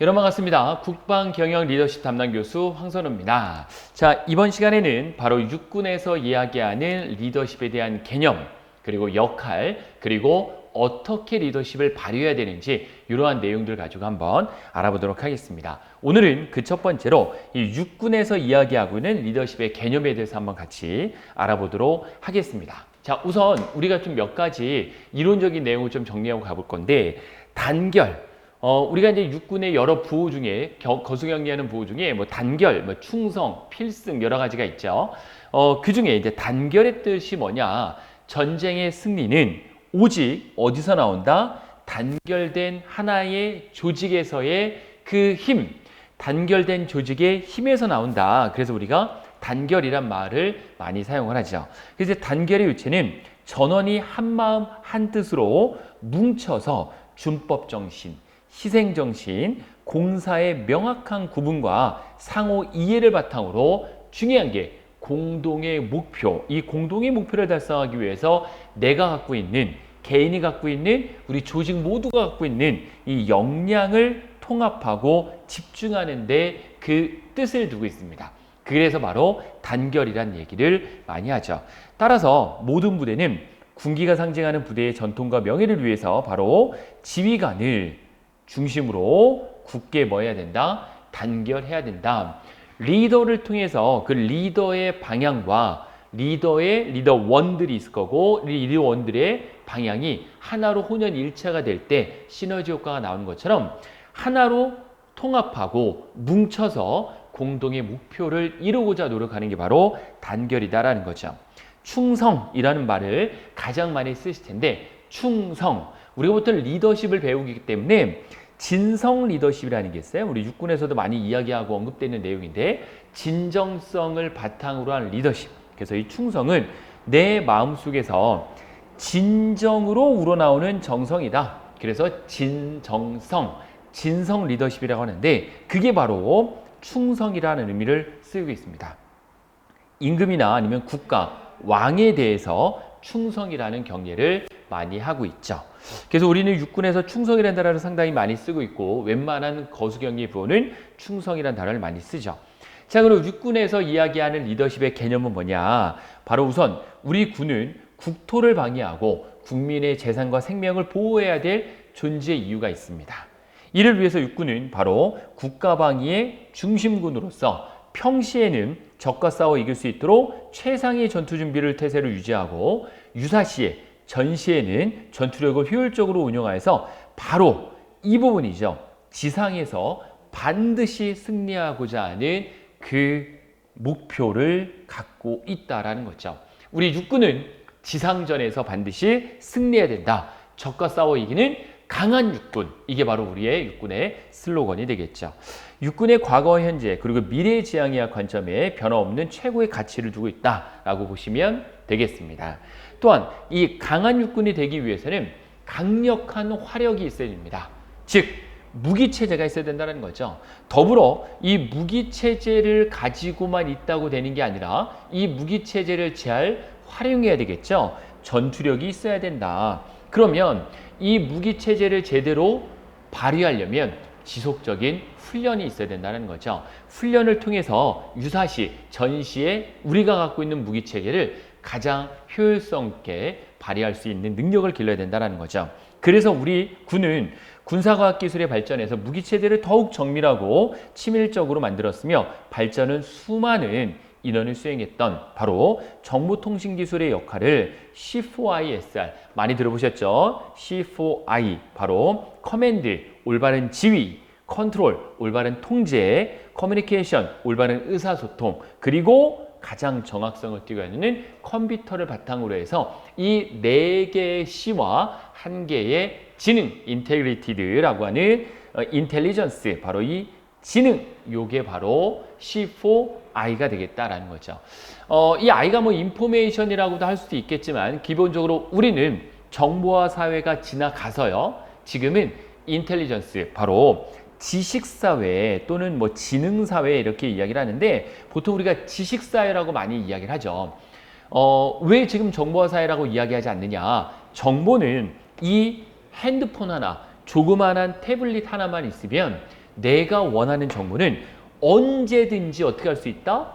여러분 반갑습니다. 국방경영 리더십 담당 교수 황선우입니다. 자, 이번 시간에는 바로 육군에서 이야기하는 리더십에 대한 개념, 그리고 역할, 그리고 어떻게 리더십을 발휘해야 되는지 이러한 내용들 가지고 한번 알아보도록 하겠습니다. 오늘은 그 첫 번째로 이 육군에서 이야기하고 있는 리더십의 개념에 대해서 한번 같이 알아보도록 하겠습니다. 자, 우선 우리가 좀 몇 가지 이론적인 내용을 좀 정리하고 가볼 건데, 단결. 우리가 이제 육군의 여러 부호 중에, 거수경리하는 부호 중에 뭐 단결, 뭐 충성, 필승 여러 가지가 있죠. 그 중에 이제 단결의 뜻이 뭐냐? 전쟁의 승리는 오직 어디서 나온다? 단결된 하나의 조직에서의 그 힘, 단결된 조직의 힘에서 나온다. 그래서 우리가 단결이란 말을 많이 사용을 하죠. 그래서 단결의 유체는 전원이 한마음 한뜻으로 뭉쳐서 준법 정신, 희생 정신, 공사의 명확한 구분과 상호 이해를 바탕으로 중요한 게 공동의 목표, 이 공동의 목표를 달성하기 위해서 내가 갖고 있는, 개인이 갖고 있는, 우리 조직 모두가 갖고 있는 이 역량을 통합하고 집중하는 데 그 뜻을 두고 있습니다. 그래서 바로 단결이란 얘기를 많이 하죠. 따라서 모든 부대는 군기가 상징하는 부대의 전통과 명예를 위해서 바로 지휘관을 중심으로 굳게 뭐 해야 된다? 단결해야 된다. 리더를 통해서 그 리더의 방향과 리더원들이 있을 거고, 리더원들의 방향이 하나로 혼연일체가 될 때 시너지 효과가 나오는 것처럼 하나로 통합하고 뭉쳐서 공동의 목표를 이루고자 노력하는 게 바로 단결이다라는 거죠. 충성이라는 말을 가장 많이 쓰실 텐데, 충성. 우리가 보통 리더십을 배우기 때문에 진성 리더십이라는 게 있어요. 우리 육군에서도 많이 이야기하고 언급되는 내용인데, 진정성을 바탕으로 한 리더십. 그래서 이 충성은 내 마음속에서 진정으로 우러나오는 정성이다. 그래서 진정 리더십이라고 하는데, 그게 바로 충성이라는 의미를 쓰고 있습니다. 임금이나 아니면 국가, 왕에 대해서 충성이라는 경례를 많이 하고 있죠. 그래서 우리는 육군에서 충성이라는 단어를 상당히 많이 쓰고 있고, 웬만한 거수경리 부호는 충성이라는 단어를 많이 쓰죠. 자, 그럼 육군에서 이야기하는 리더십의 개념은 뭐냐? 바로 우선 우리 군은 국토를 방위하고 국민의 재산과 생명을 보호해야 될 존재 이유가 있습니다. 이를 위해서 육군은 바로 국가방위의 중심군으로서 평시에는 적과 싸워 이길 수 있도록 최상의 전투 준비를 태세로 유지하고, 유사시에 전시에는 전투력을 효율적으로 운영하여서 바로 이 부분이죠. 지상에서 반드시 승리하고자 하는 그 목표를 갖고 있다라는 거죠. 우리 육군은 지상전에서 반드시 승리해야 된다. 적과 싸워 이기는 강한 육군. 이게 바로 우리의 육군의 슬로건이 되겠죠. 육군의 과거, 현재, 그리고 미래의 지향이야 관점에 변함없는 최고의 가치를 두고 있다라고 보시면 되겠습니다. 또한 이 강한 육군이 되기 위해서는 강력한 화력이 있어야 됩니다. 즉, 무기체제가 있어야 된다는 거죠. 더불어 이 무기체제를 가지고만 있다고 되는 게 아니라 이 무기체제를 잘 활용해야 되겠죠. 전투력이 있어야 된다. 그러면 이 무기체제를 제대로 발휘하려면 지속적인 훈련이 있어야 된다는 거죠. 훈련을 통해서 유사시, 전시에 우리가 갖고 있는 무기체계를 가장 효율성 있게 발휘할 수 있는 능력을 길러야 된다는 거죠. 그래서 우리 군은 군사과학기술의 발전에서 무기체제를 더욱 정밀하고 치밀적으로 만들었으며, 발전은 수많은 인원을 수행했던 바로 정보통신기술의 역할을 C4ISR, 많이 들어보셨죠? C4I, 바로 커맨드, 올바른 지휘, 컨트롤, 올바른 통제, 커뮤니케이션, 올바른 의사소통, 그리고 가장 정확성을 띄워내는 컴퓨터를 바탕으로 해서 이 4개의 C와 1개의 지능, 인테그리티드라고 하는 인텔리전스, 바로 이 지능, 요게 바로 C4I가 되겠다라는 거죠. 이 I가 뭐 인포메이션이라고도 할 수도 있겠지만, 기본적으로 우리는 정보화 사회가 지나가서요, 지금은 인텔리전스, 바로 지식사회 또는 뭐 지능사회 이렇게 이야기를 하는데, 보통 우리가 지식사회라고 많이 이야기를 하죠. 왜 지금 정보화 사회라고 이야기하지 않느냐? 정보는 이 핸드폰 하나, 조그만한 태블릿 하나만 있으면 내가 원하는 정보는 언제든지 어떻게 할 수 있다?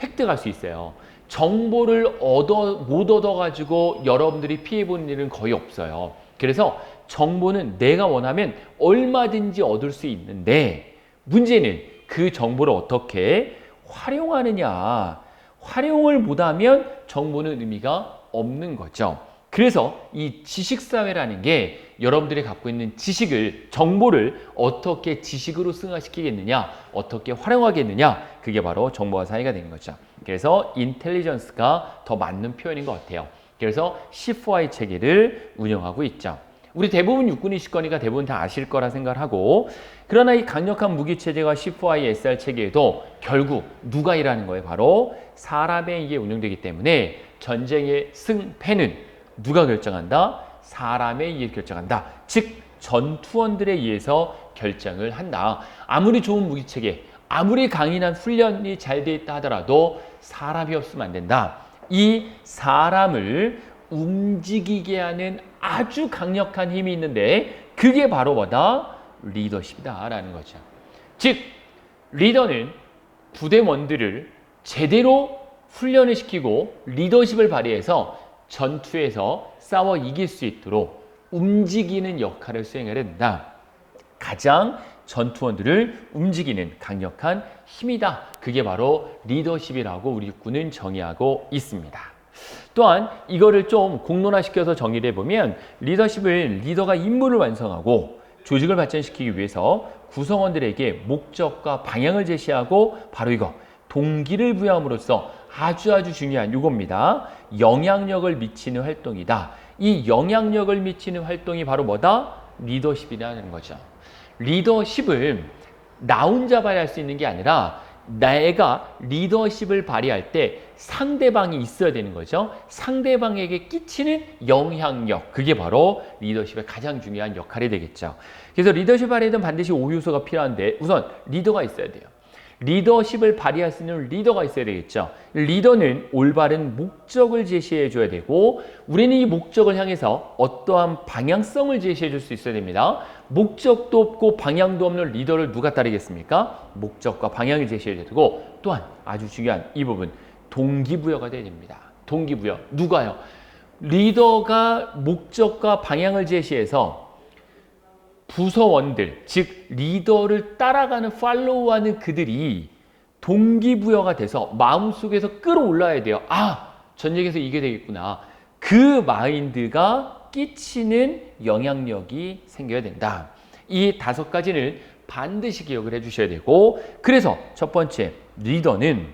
획득할 수 있어요. 정보를 못 얻어가지고 여러분들이 피해보는 일은 거의 없어요. 그래서 정보는 내가 원하면 얼마든지 얻을 수 있는데 문제는 그 정보를 어떻게 활용하느냐. 활용을 못하면 정보는 의미가 없는 거죠. 그래서 이 지식사회라는 게 여러분들이 갖고 있는 지식을, 정보를 어떻게 지식으로 승화시키겠느냐, 어떻게 활용하겠느냐, 그게 바로 정보화 사회가 되는 거죠. 그래서 인텔리전스가 더 맞는 표현인 것 같아요. 그래서 C4I 체계를 운영하고 있죠. 우리 대부분 육군 이식권이가 대부분 다 아실 거라 생각하고, 그러나 이 강력한 무기체제와 C4I SR 체계에도 결국 누가 일하는 거예요? 바로 사람에 의해 운영되기 때문에 전쟁의 승패는 누가 결정한다? 사람에 의해 결정한다. 즉 전투원들에 의해서 결정을 한다. 아무리 좋은 무기체계, 아무리 강인한 훈련이 잘 돼 있다 하더라도 사람이 없으면 안 된다. 이 사람을 움직이게 하는 아주 강력한 힘이 있는데 그게 바로 뭐다? 리더십이다라는 거죠. 즉 리더는 부대원들을 제대로 훈련을 시키고 리더십을 발휘해서 전투에서 싸워 이길 수 있도록 움직이는 역할을 수행해야 된다. 가장 전투원들을 움직이는 강력한 힘이다. 그게 바로 리더십이라고 우리 육군은 정의하고 있습니다. 또한 이거를 좀 공론화시켜서 정의를 해보면 리더십은 리더가 임무를 완성하고 조직을 발전시키기 위해서 구성원들에게 목적과 방향을 제시하고 바로 이거 동기를 부여함으로써 아주 중요한 이겁니다. 영향력을 미치는 활동이다. 이 영향력을 미치는 활동이 바로 뭐다? 리더십이라는 거죠. 리더십을 나 혼자 발휘할 수 있는 게 아니라 내가 리더십을 발휘할 때 상대방이 있어야 되는 거죠. 상대방에게 끼치는 영향력, 그게 바로 리더십의 가장 중요한 역할이 되겠죠. 그래서 리더십 발휘에는 반드시 5요소가 필요한데 우선 리더가 있어야 돼요. 리더십을 발휘할 수 있는 리더가 있어야 되겠죠. 리더는 올바른 목적을 제시해 줘야 되고 우리는 이 목적을 향해서 어떠한 방향성을 제시해 줄 수 있어야 됩니다. 목적도 없고 방향도 없는 리더를 누가 따르겠습니까? 목적과 방향을 제시해 줘야 되고 또한 아주 중요한 이 부분 동기부여가 돼야 됩니다. 동기부여. 누가요? 리더가 목적과 방향을 제시해서 부서원들, 즉 리더를 따라가는 팔로우하는 그들이 동기부여가 돼서 마음속에서 끌어올라야 돼요. 아, 전쟁에서 이게 되겠구나. 그 마인드가 끼치는 영향력이 생겨야 된다. 이 5가지는 반드시 기억을 해주셔야 되고 그래서 첫 번째, 리더는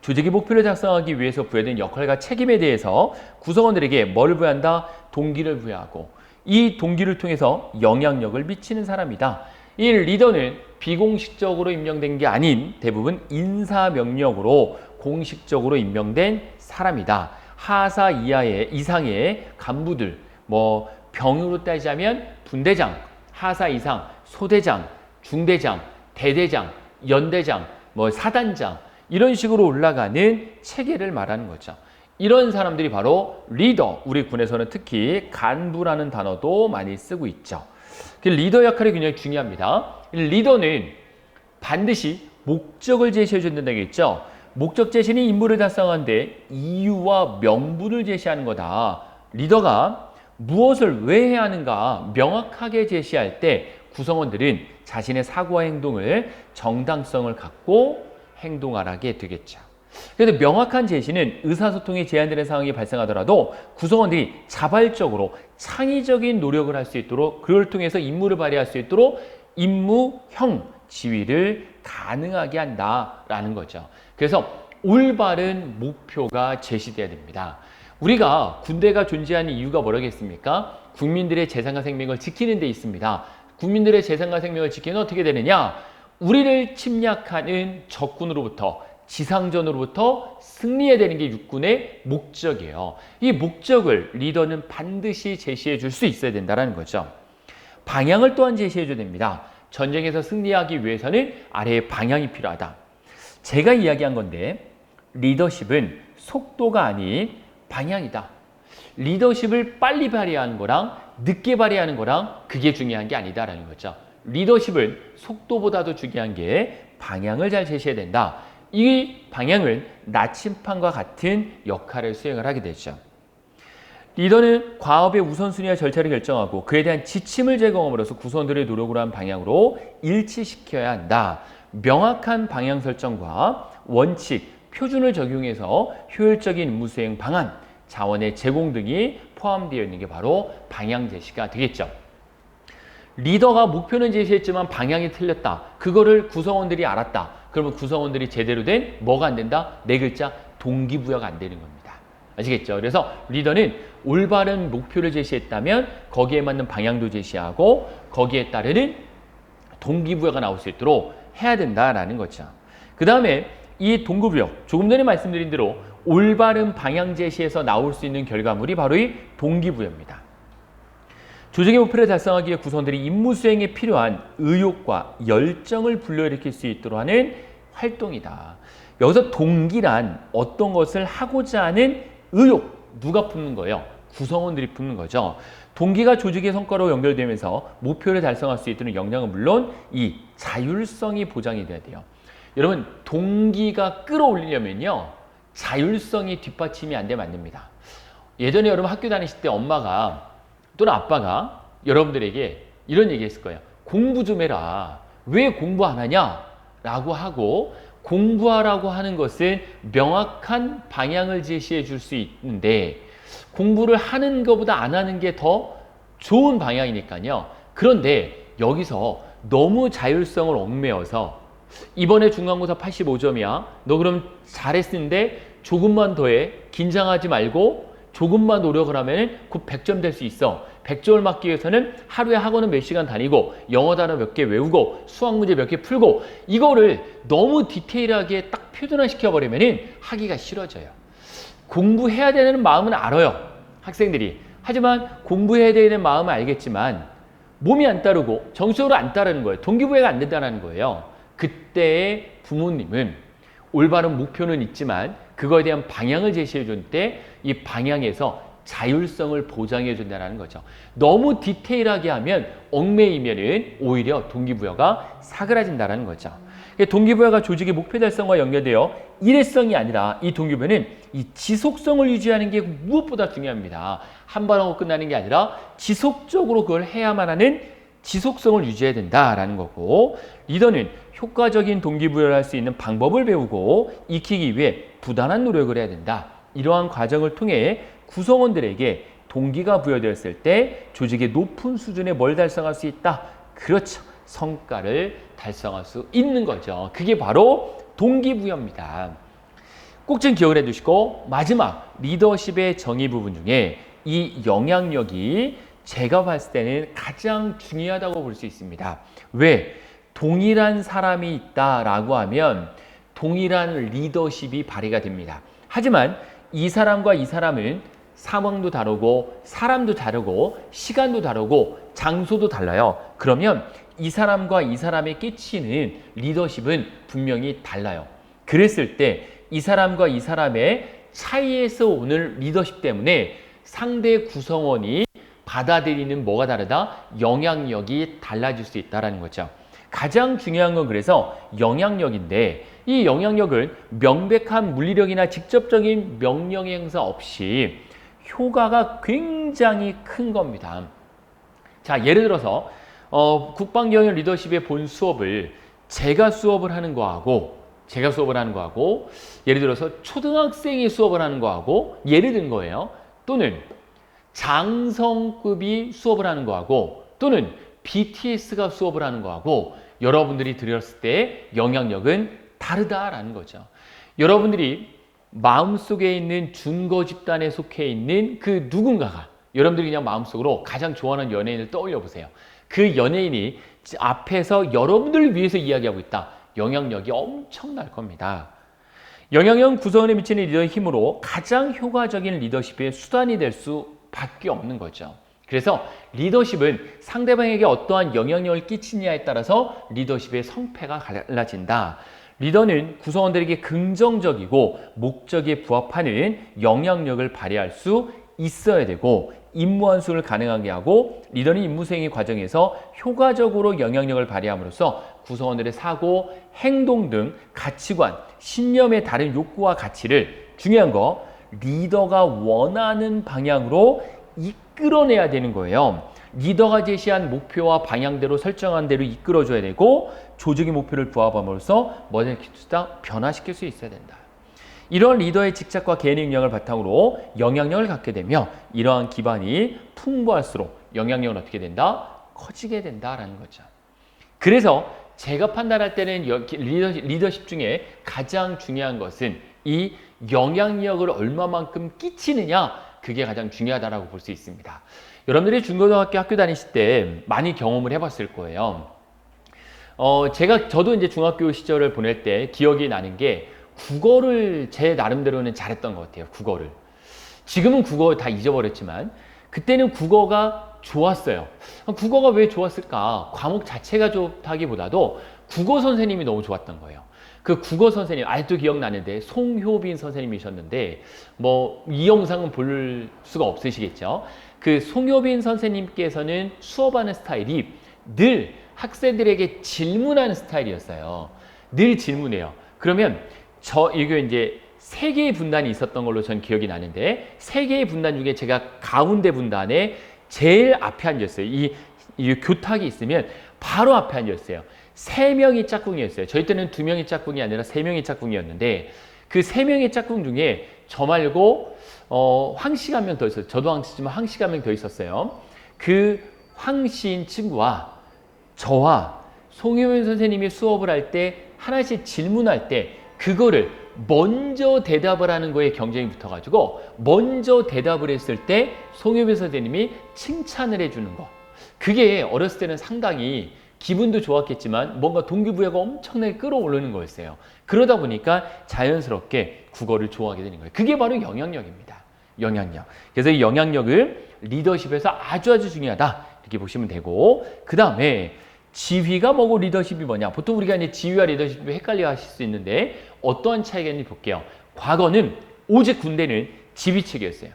조직의 목표를 작성하기 위해서 부여된 역할과 책임에 대해서 구성원들에게 뭘 부여한다? 동기를 부여하고 이 동기를 통해서 영향력을 미치는 사람이다. 이 리더는 비공식적으로 임명된 게 아닌 대부분 인사명령으로 공식적으로 임명된 사람이다. 하사 이상의 간부들, 뭐 병으로 따지자면 분대장, 하사 이상, 소대장, 중대장, 대대장, 연대장, 뭐 사단장 이런 식으로 올라가는 체계를 말하는 거죠. 이런 사람들이 바로 리더, 우리 군에서는 특히 간부라는 단어도 많이 쓰고 있죠. 리더 역할이 굉장히 중요합니다. 리더는 반드시 목적을 제시해 줘야 된다고 했죠. 목적 제시는 임무를 달성하는데 이유와 명분을 제시하는 거다. 리더가 무엇을 왜 해야 하는가 명확하게 제시할 때 구성원들은 자신의 사고와 행동을 정당성을 갖고 행동하게 되겠죠. 그래서 명확한 제시는 의사소통이 제한되는 상황이 발생하더라도 구성원들이 자발적으로 창의적인 노력을 할 수 있도록 그걸 통해서 임무를 발휘할 수 있도록 임무형 지휘를 가능하게 한다라는 거죠. 그래서 올바른 목표가 제시돼야 됩니다. 우리가 군대가 존재하는 이유가 뭐라겠습니까? 국민들의 재산과 생명을 지키는 데 있습니다. 국민들의 재산과 생명을 지키는 어떻게 되느냐? 우리를 침략하는 적군으로부터 지상전으로부터 승리해야 되는 게 육군의 목적이에요. 이 목적을 리더는 반드시 제시해 줄 수 있어야 된다는 거죠. 방향을 또한 제시해 줘야 됩니다. 전쟁에서 승리하기 위해서는 아래의 방향이 필요하다. 제가 이야기한 건데 리더십은 속도가 아닌 방향이다. 리더십을 빨리 발휘하는 거랑 늦게 발휘하는 거랑 그게 중요한 게 아니다라는 거죠. 리더십은 속도보다도 중요한 게 방향을 잘 제시해야 된다. 이 방향은 나침판과 같은 역할을 수행을 하게 되죠. 리더는 과업의 우선순위와 절차를 결정하고 그에 대한 지침을 제공함으로써 구성원들의 노력으로 한 방향으로 일치시켜야 한다. 명확한 방향 설정과 원칙, 표준을 적용해서 효율적인 임무 수행 방안, 자원의 제공 등이 포함되어 있는 게 바로 방향 제시가 되겠죠. 리더가 목표는 제시했지만 방향이 틀렸다. 그거를 구성원들이 알았다. 그러면 구성원들이 제대로 된 뭐가 안 된다? 네 글자 동기부여가 안 되는 겁니다. 아시겠죠? 그래서 리더는 올바른 목표를 제시했다면 거기에 맞는 방향도 제시하고 거기에 따르는 동기부여가 나올 수 있도록 해야 된다라는 거죠. 그 다음에 이 동기부여, 조금 전에 말씀드린 대로 올바른 방향 제시에서 나올 수 있는 결과물이 바로 이 동기부여입니다. 조직의 목표를 달성하기 위해 구성원들이 임무 수행에 필요한 의욕과 열정을 불러일으킬 수 있도록 하는 활동이다. 여기서 동기란 어떤 것을 하고자 하는 의욕, 누가 품는 거예요? 구성원들이 품는 거죠. 동기가 조직의 성과로 연결되면서 목표를 달성할 수 있도록 역량은 물론 이 자율성이 보장이 돼야 돼요. 여러분, 동기가 끌어올리려면요, 자율성이 뒷받침이 안 되면 안 됩니다. 예전에 여러분 학교 다니실 때 엄마가 또는 아빠가 여러분들에게 이런 얘기 했을 거예요. 공부 좀 해라. 왜 공부 안 하냐? 라고 하고, 공부하라고 하는 것은 명확한 방향을 제시해 줄 수 있는데 공부를 하는 것보다 안 하는 게 더 좋은 방향이니까요. 그런데 여기서 너무 자율성을 얽매여서 이번에 중간고사 85점이야. 너 그럼 잘했는데 조금만 더해. 긴장하지 말고 조금만 노력을 하면 곧 100점 될 수 있어. 100점을 맞기 위해서는 하루에 학원은 몇 시간 다니고 영어 단어 몇 개 외우고 수학 문제 몇 개 풀고 이거를 너무 디테일하게 딱 표준화시켜버리면 하기가 싫어져요. 공부해야 되는 마음은 알아요. 학생들이. 하지만 공부해야 되는 마음은 알겠지만 몸이 안 따르고 정신적으로 안 따르는 거예요. 동기부여가 안 된다는 거예요. 그때의 부모님은 올바른 목표는 있지만 그거에 대한 방향을 제시해 줄 때 이 방향에서 자율성을 보장해 준다는 거죠. 너무 디테일하게 하면 얽매이면 오히려 동기부여가 사그라진다는 거죠. 동기부여가 조직의 목표 달성과 연결되어 일회성이 아니라 이 동기부여는 이 지속성을 유지하는 게 무엇보다 중요합니다. 한 번 하고 끝나는 게 아니라 지속적으로 그걸 해야만 하는 지속성을 유지해야 된다라는 거고, 리더는 효과적인 동기부여를 할 수 있는 방법을 배우고 익히기 위해 부단한 노력을 해야 된다. 이러한 과정을 통해 구성원들에게 동기가 부여되었을 때 조직의 높은 수준에 뭘 달성할 수 있다? 그렇죠. 성과를 달성할 수 있는 거죠. 그게 바로 동기부여입니다. 꼭 좀 기억을 해두시고, 마지막 리더십의 정의 부분 중에 이 영향력이 제가 봤을 때는 가장 중요하다고 볼 수 있습니다. 왜? 동일한 사람이 있다라고 하면 동일한 리더십이 발휘가 됩니다. 하지만 이 사람과 이 사람은 상황도 다르고 사람도 다르고 시간도 다르고 장소도 달라요. 그러면 이 사람과 이 사람에 끼치는 리더십은 분명히 달라요. 그랬을 때 이 사람과 이 사람의 차이에서 오는 리더십 때문에 상대 구성원이 받아들이는 뭐가 다르다? 영향력이 달라질 수 있다는 거죠. 가장 중요한 건 그래서 영향력인데, 이 영향력을 명백한 물리력이나 직접적인 명령 행사 없이 효과가 굉장히 큰 겁니다. 자, 예를 들어서 국방경영 리더십의 본 수업을 제가 수업을 하는 거하고 예를 들어서 초등학생이 수업을 하는 거하고 예를 든 거예요. 또는 장성급이 수업을 하는 거하고 또는 BTS가 수업을 하는 거하고 여러분들이 들었을 때 영향력은 다르다라는 거죠. 여러분들이 마음속에 있는 준거 집단에 속해 있는 그 누군가가, 여러분들이 그냥 마음속으로 가장 좋아하는 연예인을 떠올려 보세요. 그 연예인이 앞에서 여러분들을 위해서 이야기하고 있다. 영향력이 엄청날 겁니다. 영향력은 구성원에 미치는 리더의 힘으로 가장 효과적인 리더십의 수단이 될 수밖에 없는 거죠. 그래서 리더십은 상대방에게 어떠한 영향력을 끼치느냐에 따라서 리더십의 성패가 갈라진다. 리더는 구성원들에게 긍정적이고 목적에 부합하는 영향력을 발휘할 수 있어야 되고 임무 완수를 가능하게 하고 리더는 임무 수행 과정에서 효과적으로 영향력을 발휘함으로써 구성원들의 사고, 행동 등 가치관, 신념의 다른 욕구와 가치를 중요한 거 리더가 원하는 방향으로 이끌어내야 되는 거예요. 리더가 제시한 목표와 방향대로 설정한 대로 이끌어줘야 되고 조직의 목표를 부합함으로써 모델 기술다 변화시킬 수 있어야 된다. 이런 리더의 직책과 개인의 역량을 바탕으로 영향력을 갖게 되며 이러한 기반이 풍부할수록 영향력은 어떻게 된다? 커지게 된다라는 거죠. 그래서 제가 판단할 때는 리더십 중에 가장 중요한 것은 이 영향력을 얼마만큼 끼치느냐, 그게 가장 중요하다고 볼 수 있습니다. 여러분들이 중고등학교 학교 다니실 때 많이 경험을 해봤을 거예요. 저도 이제 중학교 시절을 보낼 때 기억이 나는 게 국어를 제 나름대로는 잘했던 것 같아요. 국어를. 지금은 국어 다 잊어버렸지만 그때는 국어가 좋았어요. 국어가 왜 좋았을까? 과목 자체가 좋다기보다도 국어 선생님이 너무 좋았던 거예요. 그 국어 선생님 아직도 기억나는데 송효빈 선생님이셨는데 뭐 이 영상은 볼 수가 없으시겠죠. 그 송효빈 선생님께서는 수업하는 스타일이 늘 학생들에게 질문하는 스타일이었어요. 늘 질문해요. 그러면 이게 이제 세 개의 분단이 있었던 걸로 전 기억이 나는데 세 개의 분단 중에 제가 가운데 분단에 제일 앞에 앉았어요. 이 교탁이 있으면 바로 앞에 앉았어요. 3명이 짝꿍이었어요. 저희 때는 2명이 짝꿍이 아니라 3명이 짝꿍이었는데 그 3명의 짝꿍 중에 저 말고 황씨가 한 명 더 있었어요. 저도 황씨지만 황씨가 한 명 더 있었어요. 그 황씨인 친구와 저와 송효빈 선생님이 수업을 할 때 하나씩 질문할 때 그거를 먼저 대답을 하는 거에 경쟁이 붙어가지고 먼저 대답을 했을 때 송효빈 선생님이 칭찬을 해주는 거. 그게 어렸을 때는 상당히 기분도 좋았겠지만 뭔가 동기부여가 엄청나게 끌어오르는 거였어요. 그러다 보니까 자연스럽게 국어를 좋아하게 되는 거예요. 그게 바로 영향력입니다. 영향력. 그래서 이 영향력을 리더십에서 아주 중요하다 이렇게 보시면 되고, 그 다음에 지휘가 뭐고 리더십이 뭐냐. 보통 우리가 이제 지휘와 리더십을 헷갈려 하실 수 있는데 어떠한 차이가 있는지 볼게요. 과거는 오직 군대는 지휘체계였어요.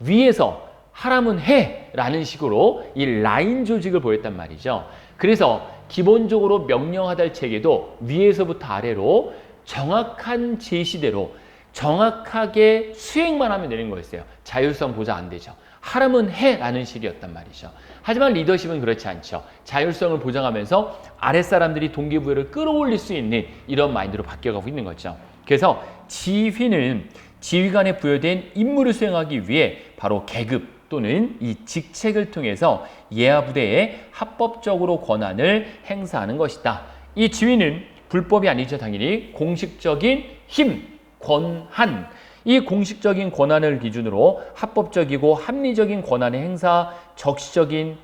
위에서 하라면 해! 라는 식으로 이 라인 조직을 보였단 말이죠. 그래서 기본적으로 명령하달 체계도 위에서부터 아래로 정확한 제시대로 정확하게 수행만 하면 되는 거였어요. 자율성 보장 안 되죠. 하라면 해! 라는 식이었단 말이죠. 하지만 리더십은 그렇지 않죠. 자율성을 보장하면서 아랫사람들이 동기부여를 끌어올릴 수 있는 이런 마인드로 바뀌어가고 있는 거죠. 그래서 지휘는 지휘관에 부여된 임무를 수행하기 위해 바로 계급 또는 이 직책을 통해서 예하 부대에 합법적으로 권한을 행사하는 것이다. 이 지휘는 불법이 아니죠. 당연히 공식적인 힘, 권한, 이 공식적인 권한을 기준으로 합법적이고 합리적인 권한의 행사, 적시적인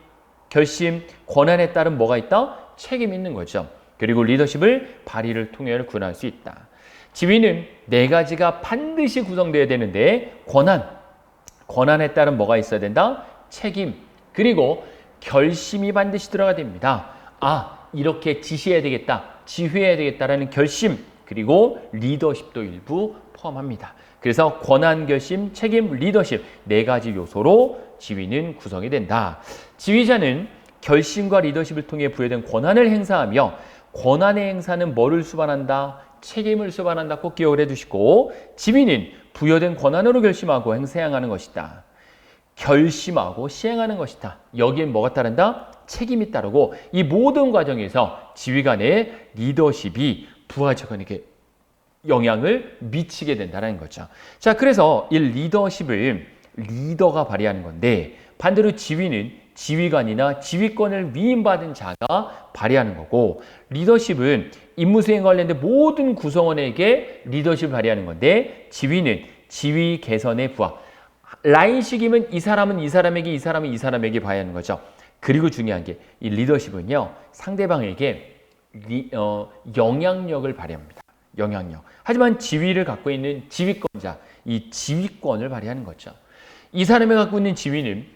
결심, 권한에 따른 뭐가 있다? 책임이 있는 거죠. 그리고 리더십을 발휘를 통해 구현할 수 있다. 지휘는 4가지가 반드시 구성되어야 되는데 권한에 따른 뭐가 있어야 된다? 책임, 그리고 결심이 반드시 들어가야 됩니다. 이렇게 지시해야 되겠다, 지휘해야 되겠다라는 결심, 그리고 리더십도 일부 포함합니다. 그래서 권한, 결심, 책임, 리더십 4가지 요소로 지휘는 구성이 된다. 지휘자는 결심과 리더십을 통해 부여된 권한을 행사하며 권한의 행사는 뭐를 수반한다? 책임을 수반한다. 꼭 기억을 해두시고, 지휘는 부여된 권한으로 결심하고 행사하는 것이다. 결심하고 시행하는 것이다. 여기엔 뭐가 따른다? 책임이 따르고 이 모든 과정에서 지휘관의 리더십이 부하직원에게 영향을 미치게 된다는 거죠. 자, 그래서 이 리더십을 리더가 발휘하는 건데 반대로 지휘는 지휘관이나 지휘권을 위임받은 자가 발휘하는 거고, 리더십은 임무 수행 관련된 모든 구성원에게 리더십을 발휘하는 건데 지휘는 지휘 개선의 부하. 라인식이면 이 사람은 이 사람에게, 이 사람은 이 사람에게 봐야 하는 거죠. 그리고 중요한 게 이 리더십은요, 상대방에게 영향력을 발휘합니다. 영향력. 하지만 지위를 갖고 있는 지휘권자, 이 지휘권을 발휘하는 거죠. 이 사람이 갖고 있는 지위는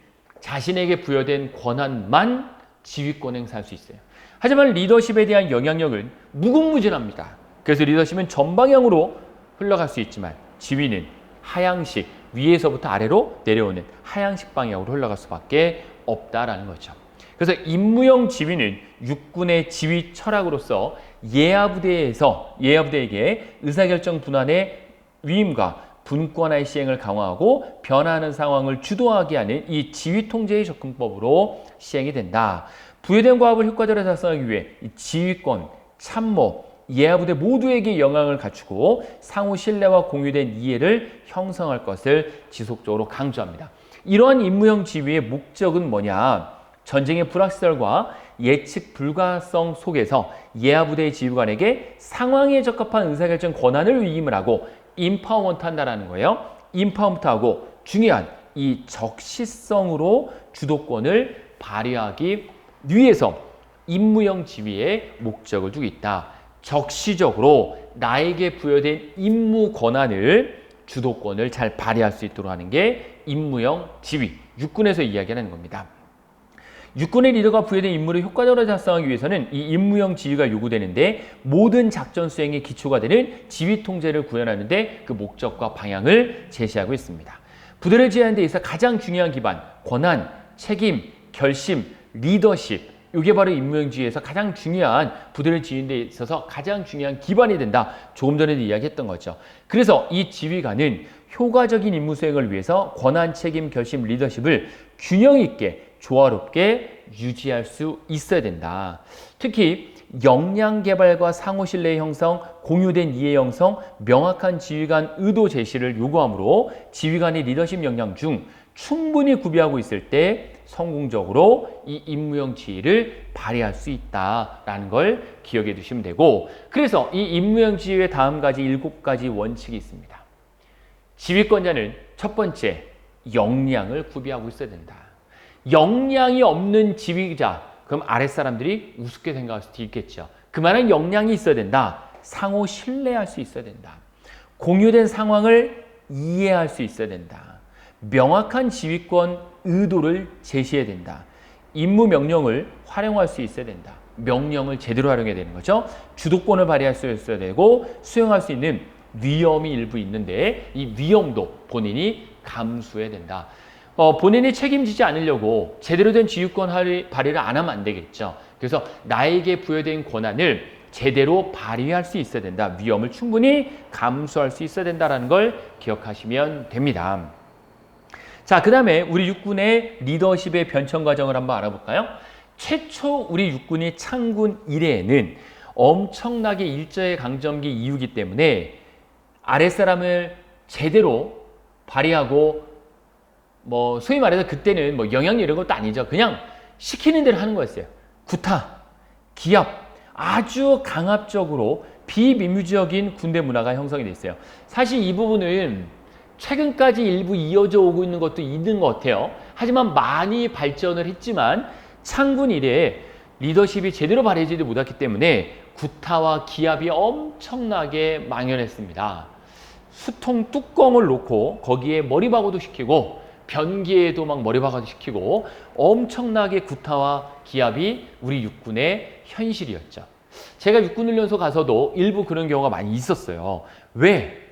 자신에게 부여된 권한만 지휘권 행사할 수 있어요. 하지만 리더십에 대한 영향력은 무궁무진합니다. 그래서 리더십은 전방향으로 흘러갈 수 있지만 지위는 하향식, 위에서부터 아래로 내려오는 하향식 방향으로 흘러갈 수밖에 없다라는 거죠. 그래서 임무형 지휘는 육군의 지휘 철학으로서 예하부대에게 의사결정 분할의 위임과 분권화의 시행을 강화하고 변화하는 상황을 주도하게 하는 이 지휘 통제의 접근법으로 시행이 된다. 부여된 과업을 효과적으로 달성하기 위해 이 지휘권, 참모, 예하부대 모두에게 영향을 갖추고 상호 신뢰와 공유된 이해를 형성할 것을 지속적으로 강조합니다. 이러한 임무형 지휘의 목적은 뭐냐? 전쟁의 불확실성과 예측 불가성 속에서 예하부대의 지휘관에게 상황에 적합한 의사결정 권한을 위임을 하고 임파워먼트 한다는 거예요. 임파워먼트하고 중요한 이 적시성으로 주도권을 발휘하기 위해서 임무형 지휘의 목적을 두고 있다. 적시적으로 나에게 부여된 임무 권한을 주도권을 잘 발휘할 수 있도록 하는 게 임무형 지휘, 육군에서 이야기하는 겁니다. 육군의 리더가 부여된 임무를 효과적으로 달성하기 위해서는 이 임무형 지휘가 요구되는데 모든 작전 수행의 기초가 되는 지휘 통제를 구현하는 데 그 목적과 방향을 제시하고 있습니다. 부대를 지휘하는 데 있어 가장 중요한 기반, 권한, 책임, 결심, 리더십, 이게 바로 임무형 지휘에서 가장 중요한 부대를 지휘는 데 있어서 가장 중요한 기반이 된다. 조금 전에도 이야기했던 거죠. 그래서 이 지휘관은 효과적인 임무 수행을 위해서 권한, 책임, 결심, 리더십을 균형 있게 조화롭게 유지할 수 있어야 된다. 특히 역량 개발과 상호 신뢰 형성, 공유된 이해 형성, 명확한 지휘관 의도 제시를 요구하므로 지휘관의 리더십 역량 중 충분히 구비하고 있을 때 성공적으로 이 임무형 지휘를 발휘할 수 있다라는 걸 기억해 두시면 되고, 그래서 이 임무형 지휘의 다음 가지 7가지 원칙이 있습니다. 지휘권자는 첫 번째, 역량을 구비하고 있어야 된다. 역량이 없는 지휘자, 그럼 아랫사람들이 우습게 생각할 수도 있겠죠. 그만한 역량이 있어야 된다. 상호 신뢰할 수 있어야 된다. 공유된 상황을 이해할 수 있어야 된다. 명확한 지휘권 의도를 제시해야 된다. 임무 명령을 활용할 수 있어야 된다. 명령을 제대로 활용해야 되는 거죠. 주도권을 발휘할 수 있어야 되고 수행할 수 있는 위험이 일부 있는데 이 위험도 본인이 감수해야 된다. 본인이 책임지지 않으려고 제대로 된 지휘권 발휘를 안 하면 안 되겠죠. 그래서 나에게 부여된 권한을 제대로 발휘할 수 있어야 된다. 위험을 충분히 감수할 수 있어야 된다는 걸 기억하시면 됩니다. 자, 그 다음에 우리 육군의 리더십의 변천 과정을 한번 알아볼까요? 최초 우리 육군이 창군 이래에는 엄청나게 일제의 강점기 이후이기 때문에 아랫사람을 제대로 발휘하고 소위 말해서 그때는 영향력 이런 것도 아니죠. 그냥 시키는 대로 하는 거였어요. 구타, 기합, 아주 강압적으로 비민주적인 군대 문화가 형성이 됐어요. 사실 이 부분은 최근까지 일부 이어져 오고 있는 것도 있는 것 같아요. 하지만 많이 발전을 했지만 창군 이래에 리더십이 제대로 발휘되지 못했기 때문에 구타와 기합이 엄청나게 망연했습니다. 수통 뚜껑을 놓고 거기에 머리박아도 시키고 변기에도 막 머리박아도 시키고 엄청나게 구타와 기합이 우리 육군의 현실이었죠. 제가 육군훈련소 가서도 일부 그런 경우가 많이 있었어요. 왜?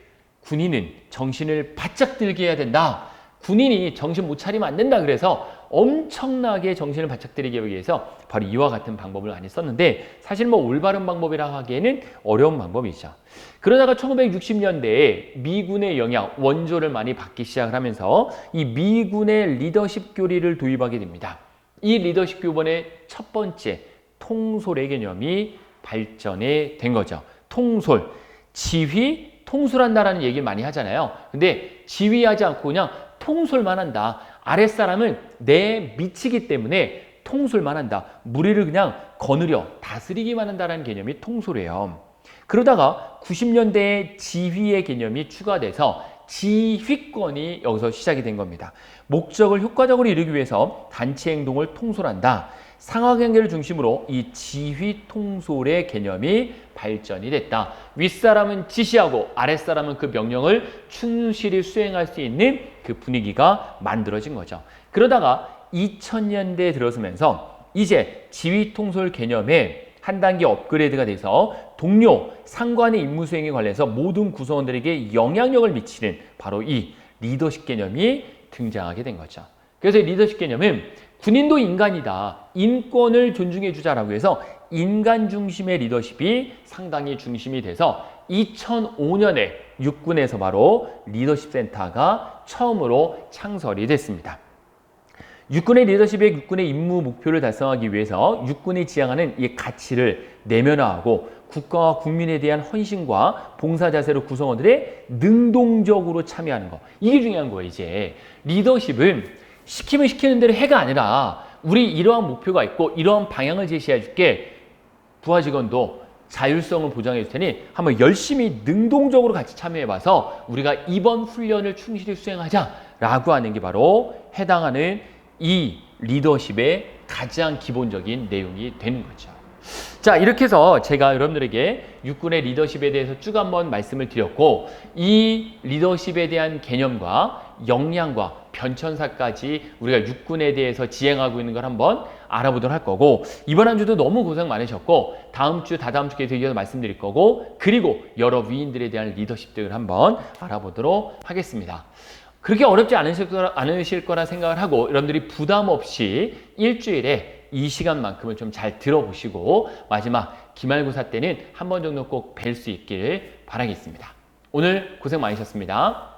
군인은 정신을 바짝 들게 해야 된다. 군인이 정신 못 차리면 안 된다. 그래서 엄청나게 정신을 바짝 들이기 위해서 바로 이와 같은 방법을 많이 썼는데 사실 올바른 방법이라 하기에는 어려운 방법이죠. 그러다가 1960년대에 미군의 영향, 원조를 많이 받기 시작을 하면서 이 미군의 리더십 교리를 도입하게 됩니다. 이 리더십 교본의 첫 번째 통솔의 개념이 발전이 된 거죠. 통솔, 지휘, 통솔한다라는 얘기를 많이 하잖아요. 근데 지휘하지 않고 그냥 통솔만 한다. 아랫사람은 내 미치기 때문에 통솔만 한다. 무리를 그냥 거느려 다스리기만 한다는 개념이 통솔이에요. 그러다가 90년대에 지휘의 개념이 추가돼서 지휘권이 여기서 시작이 된 겁니다. 목적을 효과적으로 이루기 위해서 단체 행동을 통솔한다. 상하관계를 중심으로 이 지휘 통솔의 개념이 발전이 됐다. 윗사람은 지시하고 아랫사람은 그 명령을 충실히 수행할 수 있는 그 분위기가 만들어진 거죠. 그러다가 2000년대에 들어서면서 이제 지휘 통솔 개념에 한 단계 업그레이드가 돼서 동료, 상관의 임무 수행에 관련해서 모든 구성원들에게 영향력을 미치는 바로 이 리더십 개념이 등장하게 된 거죠. 그래서 리더십 개념은 군인도 인간이다. 인권을 존중해 주자라고 해서 인간 중심의 리더십이 상당히 중심이 돼서 2005년에 육군에서 바로 리더십 센터가 처음으로 창설이 됐습니다. 육군의 리더십의 육군의 임무 목표를 달성하기 위해서 육군이 지향하는 이 가치를 내면화하고 국가와 국민에 대한 헌신과 봉사 자세로 구성원들의 능동적으로 참여하는 거. 이게 중요한 거예요, 이제. 리더십은 시키면 시키는 대로 해가 아니라 우리 이러한 목표가 있고 이러한 방향을 제시해 줄게. 부하 직원도 자율성을 보장해 줄 테니 한번 열심히 능동적으로 같이 참여해 봐서 우리가 이번 훈련을 충실히 수행하자라고 하는 게 바로 해당하는 이 리더십의 가장 기본적인 내용이 되는 거죠. 자, 이렇게 해서 제가 여러분들에게 육군의 리더십에 대해서 쭉 한번 말씀을 드렸고, 이 리더십에 대한 개념과 역량과 변천사까지 우리가 육군에 대해서 지행하고 있는 걸 한번 알아보도록 할 거고, 이번 한 주도 너무 고생 많으셨고 다음 주, 다다음 주에 이어서 말씀드릴 거고, 그리고 여러 위인들에 대한 리더십들을 한번 알아보도록 하겠습니다. 그렇게 어렵지 않으실 거라 생각을 하고 여러분들이 부담 없이 일주일에 이 시간만큼은 좀 잘 들어보시고 마지막 기말고사 때는 한 번 정도 꼭 뵐 수 있길 바라겠습니다. 오늘 고생 많으셨습니다.